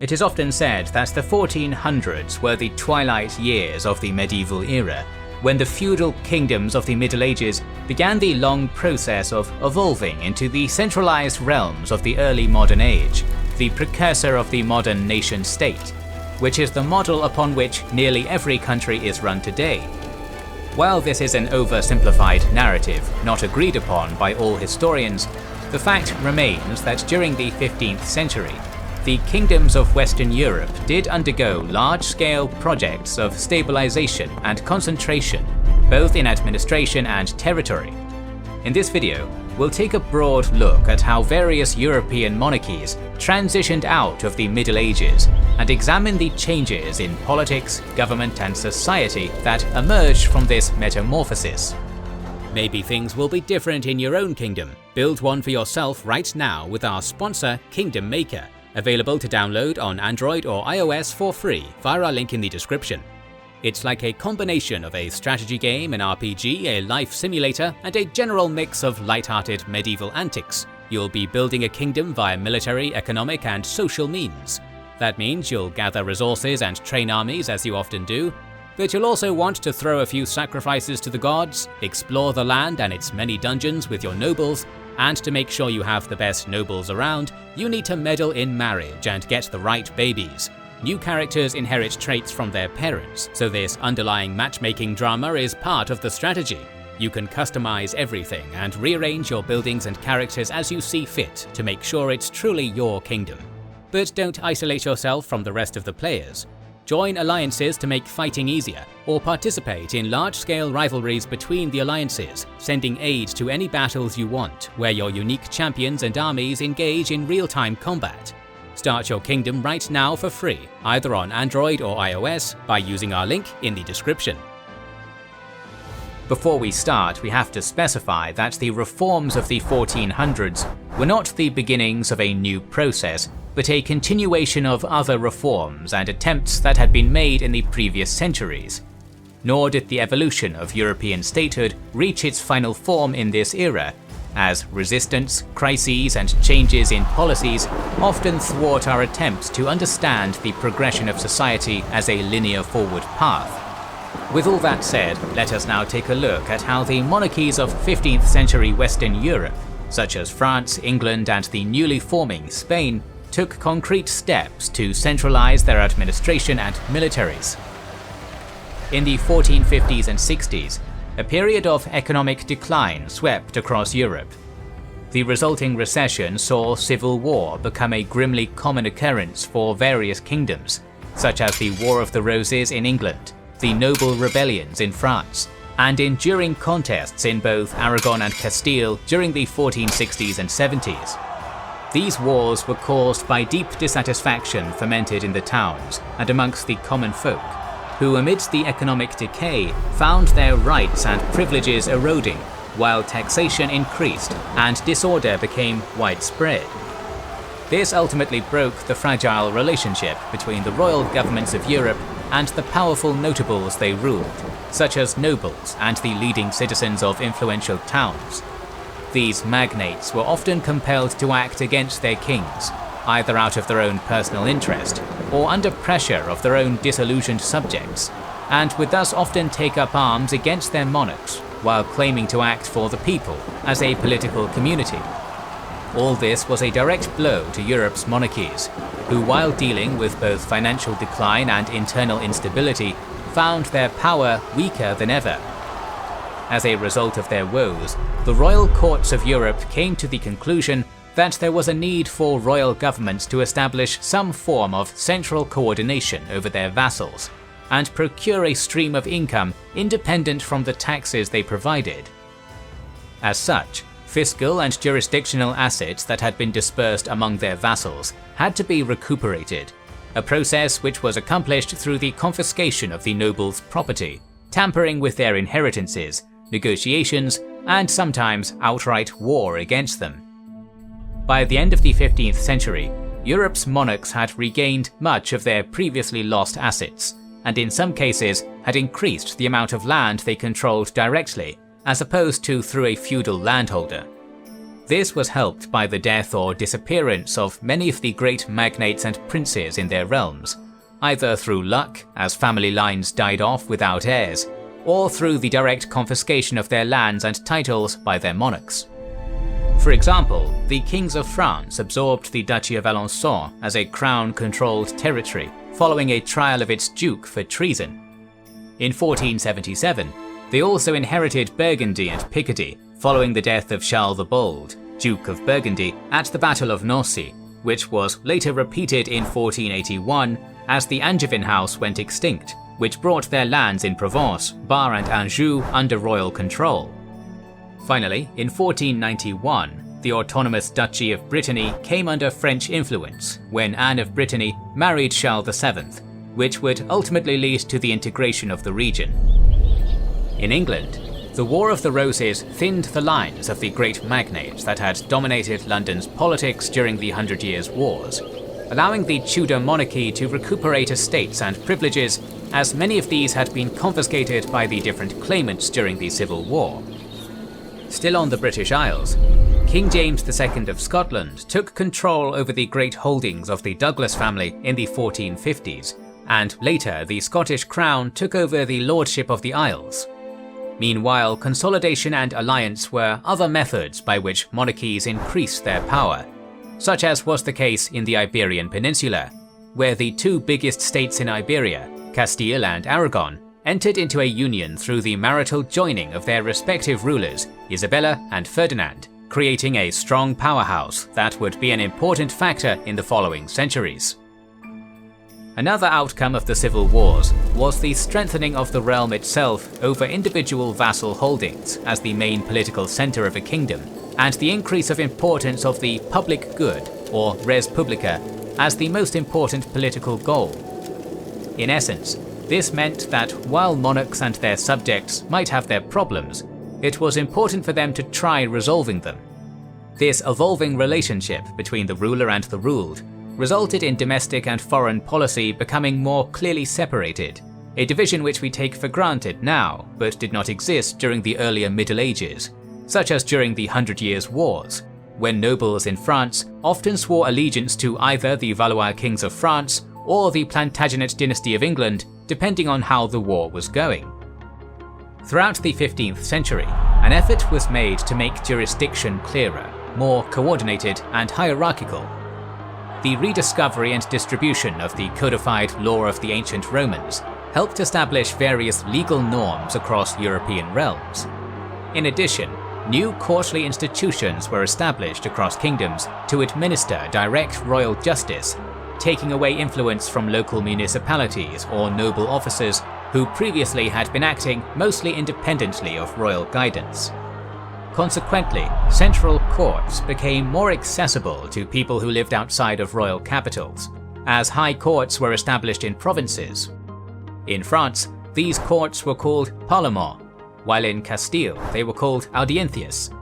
It is often said that the 1400s were the twilight years of the medieval era, when the feudal kingdoms of the Middle Ages began the long process of evolving into the centralized realms of the early modern age, the precursor of the modern nation-state, which is the model upon which nearly every country is run today. While this is an oversimplified narrative not agreed upon by all historians, the fact remains that during the 15th century, the kingdoms of Western Europe did undergo large-scale projects of stabilization and concentration, both in administration and territory. In this video, we'll take a broad look at how various European monarchies transitioned out of the Middle Ages and examine the changes in politics, government, and society that emerged from this metamorphosis. Maybe things will be different in your own kingdom. Build one for yourself right now with our sponsor, Kingdom Maker, available to download on Android or iOS for free via our link in the description. It's like a combination of a strategy game, an RPG, a life simulator, and a general mix of light-hearted medieval antics. You'll be building a kingdom via military, economic, and social means. That means you'll gather resources and train armies as you often do, but you'll also want to throw a few sacrifices to the gods, explore the land and its many dungeons with your nobles, and to make sure you have the best nobles around, you need to meddle in marriage and get the right babies. New characters inherit traits from their parents, so this underlying matchmaking drama is part of the strategy. You can customize everything and rearrange your buildings and characters as you see fit to make sure it's truly your kingdom. But don't isolate yourself from the rest of the players. Join alliances to make fighting easier, or participate in large-scale rivalries between the alliances, sending aid to any battles you want, where your unique champions and armies engage in real-time combat. Start your kingdom right now for free, either on Android or iOS, by using our link in the description. Before we start, we have to specify that the reforms of the 1400s were not the beginnings of a new process, but a continuation of other reforms and attempts that had been made in the previous centuries. Nor did the evolution of European statehood reach its final form in this era, as resistance, crises, and changes in policies often thwart our attempts to understand the progression of society as a linear forward path. With all that said, let us now take a look at how the monarchies of 15th century Western Europe, such as France, England, and the newly forming Spain, took concrete steps to centralize their administration and militaries. In the 1450s and 60s, a period of economic decline swept across Europe. The resulting recession saw civil war become a grimly common occurrence for various kingdoms, such as the War of the Roses in England, the Noble Rebellions in France, and enduring contests in both Aragon and Castile during the 1460s and 70s. These wars were caused by deep dissatisfaction fermented in the towns and amongst the common folk, who amidst the economic decay found their rights and privileges eroding, while taxation increased and disorder became widespread. This ultimately broke the fragile relationship between the royal governments of Europe and the powerful notables they ruled, such as nobles and the leading citizens of influential towns. These magnates were often compelled to act against their kings, either out of their own personal interest or under pressure of their own disillusioned subjects, and would thus often take up arms against their monarchs while claiming to act for the people as a political community. All this was a direct blow to Europe's monarchies, who, while dealing with both financial decline and internal instability, found their power weaker than ever. As a result of their woes, the royal courts of Europe came to the conclusion that there was a need for royal governments to establish some form of central coordination over their vassals, and procure a stream of income independent from the taxes they provided. As such, fiscal and jurisdictional assets that had been dispersed among their vassals had to be recuperated, a process which was accomplished through the confiscation of the nobles' property, tampering with their inheritances, negotiations, and sometimes outright war against them. By the end of the 15th century, Europe's monarchs had regained much of their previously lost assets, and in some cases had increased the amount of land they controlled directly, as opposed to through a feudal landholder. This was helped by the death or disappearance of many of the great magnates and princes in their realms, either through luck, as family lines died off without heirs, or through the direct confiscation of their lands and titles by their monarchs. For example, the kings of France absorbed the Duchy of Alençon as a crown-controlled territory following a trial of its duke for treason. In 1477, they also inherited Burgundy and Picardy following the death of Charles the Bold, Duke of Burgundy, at the Battle of Nancy, which was later repeated in 1481 as the Angevin house went extinct, which brought their lands in Provence, Bar and Anjou under royal control. Finally, in 1491, the autonomous Duchy of Brittany came under French influence when Anne of Brittany married Charles VII, which would ultimately lead to the integration of the region. In England, the War of the Roses thinned the lines of the great magnates that had dominated London's politics during the 100 Years' Wars, allowing the Tudor monarchy to recuperate estates and privileges, as many of these had been confiscated by the different claimants during the Civil War. Still on the British Isles, King James II of Scotland took control over the great holdings of the Douglas family in the 1450s, and later the Scottish Crown took over the lordship of the Isles. Meanwhile, consolidation and alliance were other methods by which monarchies increased their power, such as was the case in the Iberian Peninsula, where the two biggest states in Iberia, Castile and Aragon, entered into a union through the marital joining of their respective rulers, Isabella and Ferdinand, creating a strong powerhouse that would be an important factor in the following centuries. Another outcome of the civil wars was the strengthening of the realm itself over individual vassal holdings as the main political center of a kingdom, and the increase of importance of the public good, or res publica, as the most important political goal. In essence, this meant that while monarchs and their subjects might have their problems, it was important for them to try resolving them. This evolving relationship between the ruler and the ruled resulted in domestic and foreign policy becoming more clearly separated, a division which we take for granted now but did not exist during the earlier Middle Ages, such as during the 100 Years' Wars, when nobles in France often swore allegiance to either the Valois kings of France or the Plantagenet dynasty of England, depending on how the war was going. Throughout the 15th century, an effort was made to make jurisdiction clearer, more coordinated and hierarchical. The rediscovery and distribution of the codified law of the ancient Romans helped establish various legal norms across European realms. In addition, new courtly institutions were established across kingdoms to administer direct royal justice, taking away influence from local municipalities or noble officers who previously had been acting mostly independently of royal guidance. Consequently, central courts became more accessible to people who lived outside of royal capitals, as high courts were established in provinces. In France, these courts were called parlements, while in Castile they were called audiencias.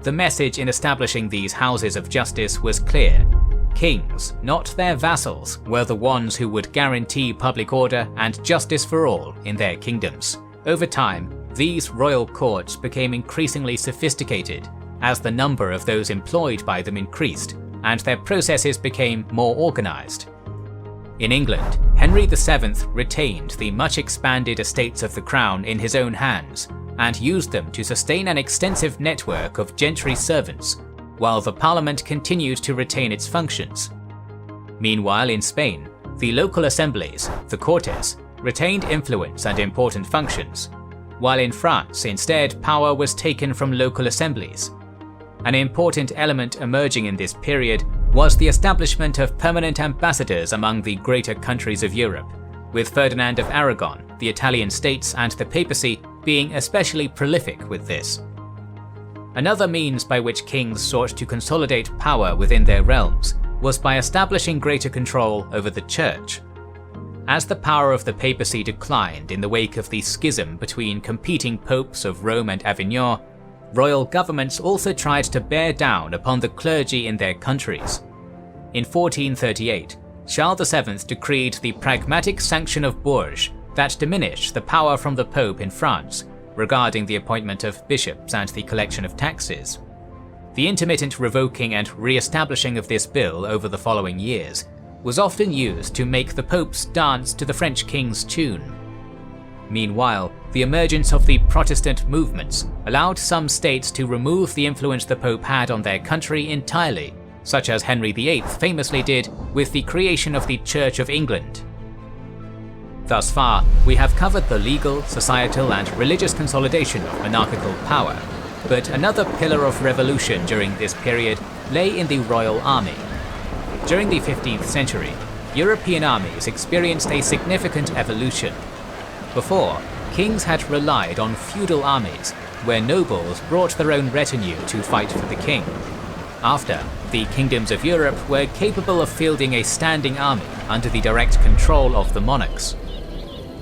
The message in establishing these houses of justice was clear. Kings, not their vassals, were the ones who would guarantee public order and justice for all in their kingdoms. Over time, these royal courts became increasingly sophisticated as the number of those employed by them increased, and their processes became more organized. In England, Henry VII retained the much expanded estates of the crown in his own hands, and used them to sustain an extensive network of gentry servants, while the parliament continued to retain its functions. Meanwhile, in Spain, the local assemblies, the Cortes, retained influence and important functions, while in France instead power was taken from local assemblies. An important element emerging in this period was the establishment of permanent ambassadors among the greater countries of Europe, with Ferdinand of Aragon, the Italian states and the papacy being especially prolific with this. Another means by which kings sought to consolidate power within their realms was by establishing greater control over the church. As the power of the papacy declined in the wake of the schism between competing popes of Rome and Avignon, royal governments also tried to bear down upon the clergy in their countries. In 1438, Charles VII decreed the Pragmatic Sanction of Bourges that diminished the power from the Pope in France regarding the appointment of bishops and the collection of taxes. The intermittent revoking and re-establishing of this bill over the following years was often used to make the popes dance to the French king's tune. Meanwhile, the emergence of the Protestant movements allowed some states to remove the influence the Pope had on their country entirely, such as Henry VIII famously did with the creation of the Church of England. Thus far, we have covered the legal, societal, and religious consolidation of monarchical power, but another pillar of revolution during this period lay in the royal army. During the 15th century, European armies experienced a significant evolution. Before, kings had relied on feudal armies, where nobles brought their own retinue to fight for the king. After, the kingdoms of Europe were capable of fielding a standing army under the direct control of the monarchs.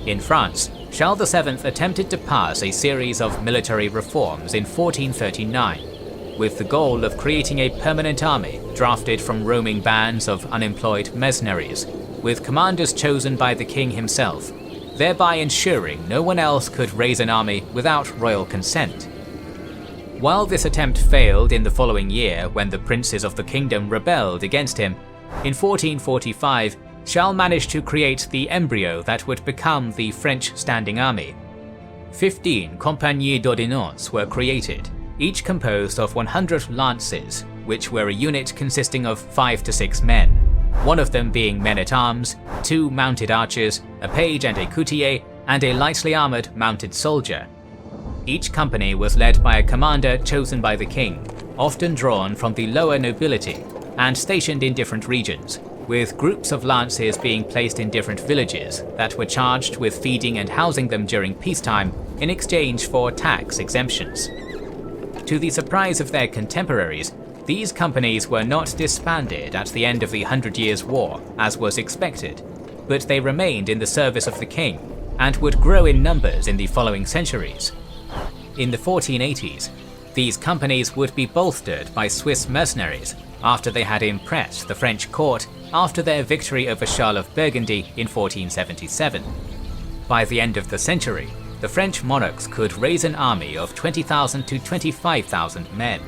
In France, Charles VII attempted to pass a series of military reforms in 1439, with the goal of creating a permanent army drafted from roaming bands of unemployed mercenaries, with commanders chosen by the king himself, thereby ensuring no one else could raise an army without royal consent. While this attempt failed in the following year when the princes of the kingdom rebelled against him, in 1445 Charles managed to create the embryo that would become the French Standing Army. 15 compagnies d'ordonnance were created, each composed of 100 lances, which were a unit consisting of 5 to 6 men, one of them being men-at-arms, 2 mounted archers, a page and a courtier, and a lightly armoured mounted soldier. Each company was led by a commander chosen by the king, often drawn from the lower nobility, and stationed in different regions, with groups of lances being placed in different villages that were charged with feeding and housing them during peacetime in exchange for tax exemptions. To the surprise of their contemporaries, these companies were not disbanded at the end of the Hundred Years' War, as was expected, but they remained in the service of the king and would grow in numbers in the following centuries. In the 1480s, these companies would be bolstered by Swiss mercenaries after they had impressed the French court after their victory over Charles of Burgundy in 1477. By the end of the century, the French monarchs could raise an army of 20,000 to 25,000 men.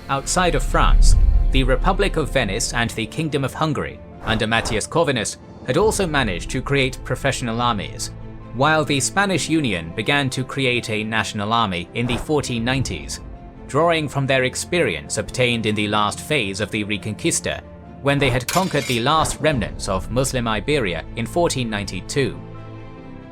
Outside of France, the Republic of Venice and the Kingdom of Hungary, under Matthias Corvinus, had also managed to create professional armies, while the Spanish Union began to create a national army in the 1490s, drawing from their experience obtained in the last phase of the Reconquista, when they had conquered the last remnants of Muslim Iberia in 1492.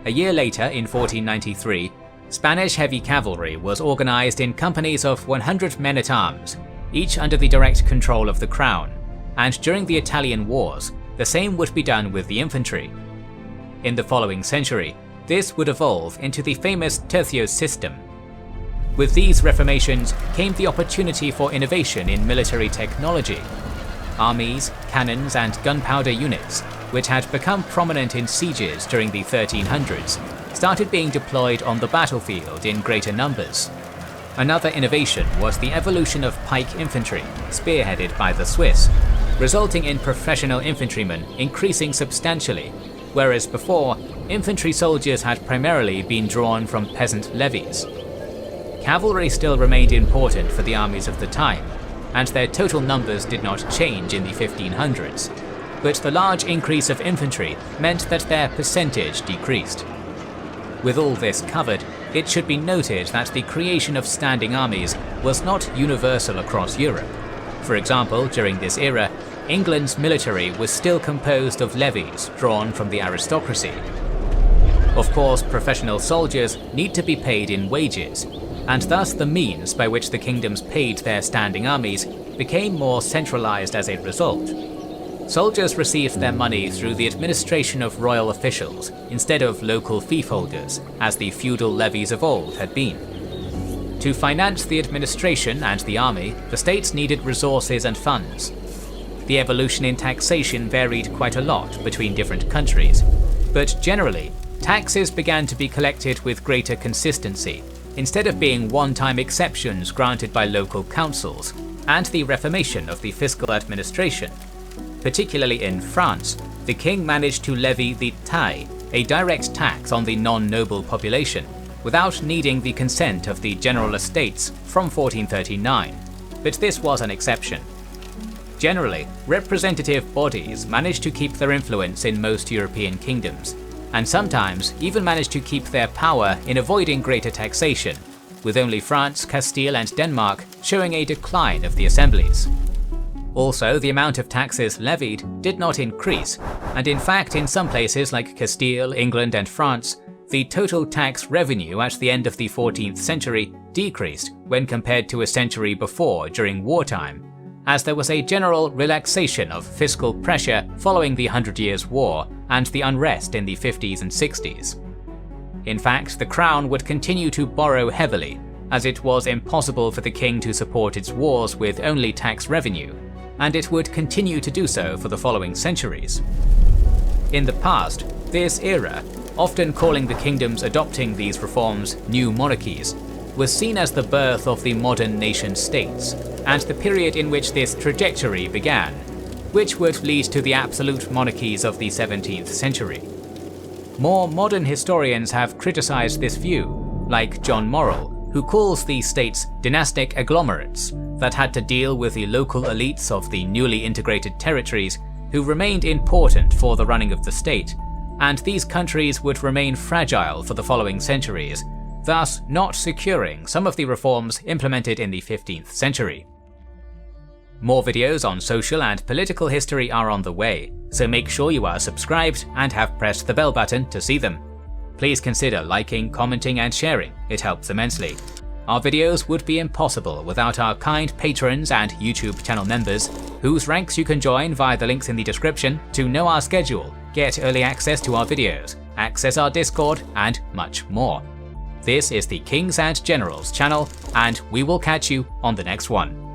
A year later, in 1493, Spanish heavy cavalry was organized in companies of 100 men-at-arms, each under the direct control of the crown, and during the Italian wars, the same would be done with the infantry. In the following century, this would evolve into the famous tercios system. With these reformations came the opportunity for innovation in military technology. Armies, cannons, and gunpowder units, which had become prominent in sieges during the 1300s, started being deployed on the battlefield in greater numbers. Another innovation was the evolution of pike infantry, spearheaded by the Swiss, resulting in professional infantrymen increasing substantially, whereas before, infantry soldiers had primarily been drawn from peasant levies. Cavalry still remained important for the armies of the time, and their total numbers did not change in the 1500s, but the large increase of infantry meant that their percentage decreased. With all this covered, it should be noted that the creation of standing armies was not universal across Europe. For example, during this era, England's military was still composed of levies drawn from the aristocracy. Of course, professional soldiers need to be paid in wages, and thus the means by which the kingdoms paid their standing armies became more centralized as a result. Soldiers received their money through the administration of royal officials instead of local fiefholders, as the feudal levies of old had been. To finance the administration and the army, the states needed resources and funds. The evolution in taxation varied quite a lot between different countries, but generally, taxes began to be collected with greater consistency, instead of being one-time exceptions granted by local councils, and the reformation of the fiscal administration. Particularly in France, the king managed to levy the taille, a direct tax on the non-noble population, without needing the consent of the general estates from 1439, but this was an exception. Generally, representative bodies managed to keep their influence in most European kingdoms, and sometimes even managed to keep their power in avoiding greater taxation, with only France, Castile and Denmark showing a decline of the assemblies. Also, the amount of taxes levied did not increase, and in fact in some places like Castile, England and France, the total tax revenue at the end of the 14th century decreased when compared to a century before during wartime, as there was a general relaxation of fiscal pressure following the Hundred Years' War and the unrest in the 50s and 60s. In fact, the crown would continue to borrow heavily, as it was impossible for the king to support its wars with only tax revenue, and it would continue to do so for the following centuries. In the past, this era, often calling the kingdoms adopting these reforms new monarchies, was seen as the birth of the modern nation-states, and the period in which this trajectory began, which would lead to the absolute monarchies of the 17th century. More modern historians have criticized this view, like John Morrell, who calls these states dynastic agglomerates that had to deal with the local elites of the newly integrated territories who remained important for the running of the state, and these countries would remain fragile for the following centuries, thus not securing some of the reforms implemented in the 15th century. More videos on social and political history are on the way, so make sure you are subscribed and have pressed the bell button to see them. Please consider liking, commenting and sharing, it helps immensely. Our videos would be impossible without our kind patrons and YouTube channel members, whose ranks you can join via the links in the description to know our schedule, get early access to our videos, access our Discord, and much more. This is the Kings and Generals channel, and we will catch you on the next one.